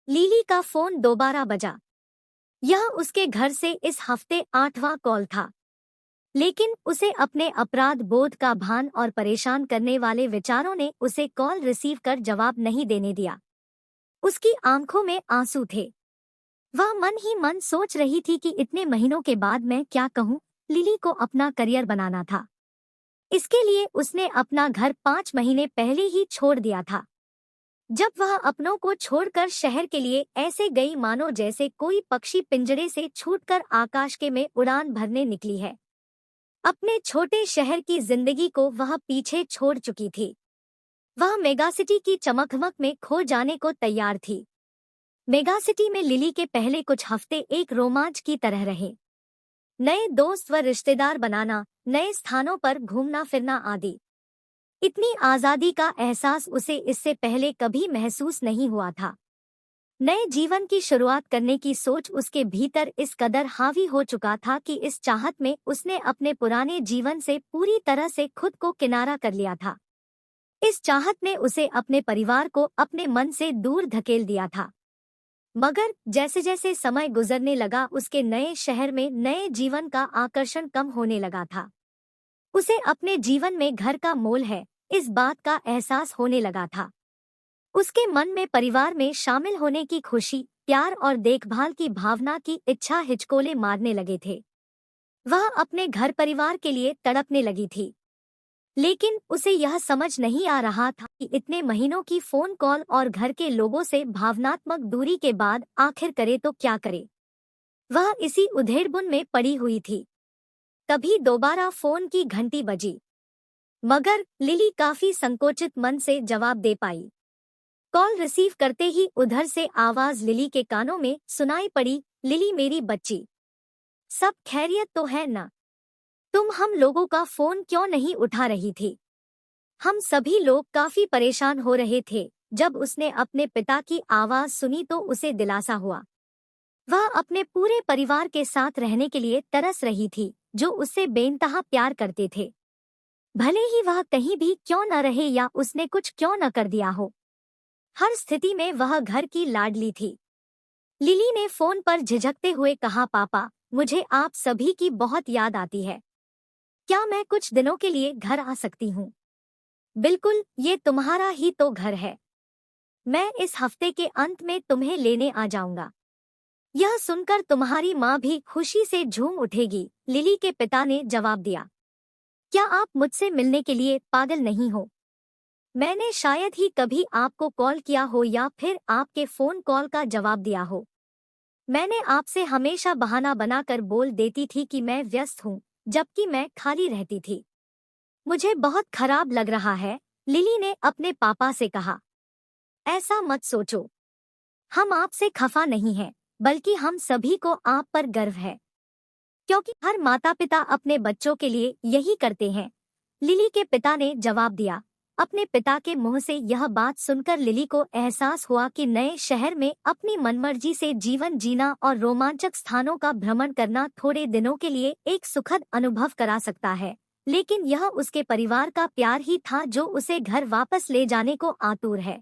Lily का phone दोबारा बजा। यह उसके घर से इस हफ्ते 8वां कॉल था, लेकिन उसे अपने अपराध बोध का भान और परेशान करने वाले विचारों ने उसे कॉल रिसीव कर जवाब नहीं देने दिया। उसकी आंखों में आंसू थे। वह मन ही मन सोच रही थी कि इतने महीनों के बाद मैं क्या कहूँ। लिली को अपना करियर बनाना था। इसके लिए उसने अपना घर 5 महीने पहले ही छोड़ दिया था। जब वह अपनों को छोड़कर शहर के लिए ऐसे गई मानो जैसे कोई पक्षी पिंजरे से छूटकर आकाश के में उड़ान भरने निकली है। अपने छोटे शहर की जिंदगी को वह पीछे छोड़ चुकी थी। वह मेगासिटी की चमकधमक में खो जाने को तैयार थी। मेगासिटी में लिली के पहले कुछ हफ्ते एक रोमांच की तरह रहे। नए दोस्त व रिश्तेदार बनाना, नए स्थानों पर घूमना फिरना आदि। इतनी आजादी का एहसास उसे इससे पहले कभी महसूस नहीं हुआ था। नए जीवन की शुरुआत करने की सोच उसके भीतर इस कदर हावी हो चुका था कि इस चाहत में उसने अपने पुराने जीवन से पूरी तरह से खुद को किनारा कर लिया था। इस चाहत में उसे अपने परिवार को अपने मन से दूर धकेल दिया था। मगर जैसे जैसे समय गुजरने लगा उसके नए शहर में नए जीवन का आकर्षण कम होने लगा था। उसे अपने जीवन में घर का मोल है, इस बात का एहसास होने लगा था। उसके मन में परिवार में शामिल होने की खुशी, प्यार और देखभाल की भावना की इच्छा हिचकोले मारने लगे थे। वह अपने घर परिवार के लिए तड़पने लगी थी। लेकिन उसे यह समझ नहीं आ रहा था कि इतने महीनों की फोन कॉल और घर के लोगों से भावनात्मक दूरी के बाद आखिर करे तो क्या करे। वह इसी उधेड़बुन में पड़ी हुई थी। तभी दोबारा फोन की घंटी बजी, मगर लिली काफी संकोचित मन से जवाब दे पाई। कॉल रिसीव करते ही उधर से आवाज लिली के कानों में सुनाई पड़ी, लिली मेरी बच्ची, सब खैरियत तो है ना? तुम हम लोगों का फोन क्यों नहीं उठा रही थी? हम सभी लोग काफी परेशान हो रहे थे। जब उसने अपने पिता की आवाज सुनी तो उसे दिलासा हुआ। वह अपने पूरे परिवार के साथ रहने के लिए तरस रही थी, जो उससे बेइंतहा प्यार करते थे। भले ही वह कहीं भी क्यों न रहे या उसने कुछ क्यों न कर दिया हो, हर स्थिति में वह घर की लाडली थी। लिली ने फोन पर झिझकते हुए कहा, पापा, मुझे आप सभी की बहुत याद आती है। क्या मैं कुछ दिनों के लिए घर आ सकती हूँ? बिल्कुल, ये तुम्हारा ही तो घर है। मैं इस हफ्ते के अंत में तुम्हें लेने आ जाऊंगा। यह सुनकर तुम्हारी माँ भी खुशी से झूम उठेगी, लिली के पिता ने जवाब दिया। क्या आप मुझसे मिलने के लिए पागल नहीं हो? मैंने शायद ही कभी आपको कॉल किया हो या फिर आपके फोन कॉल का जवाब दिया हो। मैंने आपसे हमेशा बहाना बनाकर बोल देती थी कि मैं व्यस्त हूँ, जबकि मैं खाली रहती थी। मुझे बहुत खराब लग रहा है, लिली ने अपने पापा से कहा। ऐसा मत सोचो, हम आपसे खफा नहीं हैं, बल्कि हम सभी को आप पर गर्व है, क्योंकि हर माता पिता अपने बच्चों के लिए यही करते हैं, लिली के पिता ने जवाब दिया। अपने पिता के मुंह से यह बात सुनकर लिली को एहसास हुआ कि नए शहर में अपनी मनमर्जी से जीवन जीना और रोमांचक स्थानों का भ्रमण करना थोड़े दिनों के लिए एक सुखद अनुभव करा सकता है, लेकिन यह उसके परिवार का प्यार ही था जो उसे घर वापस ले जाने को आतुर है।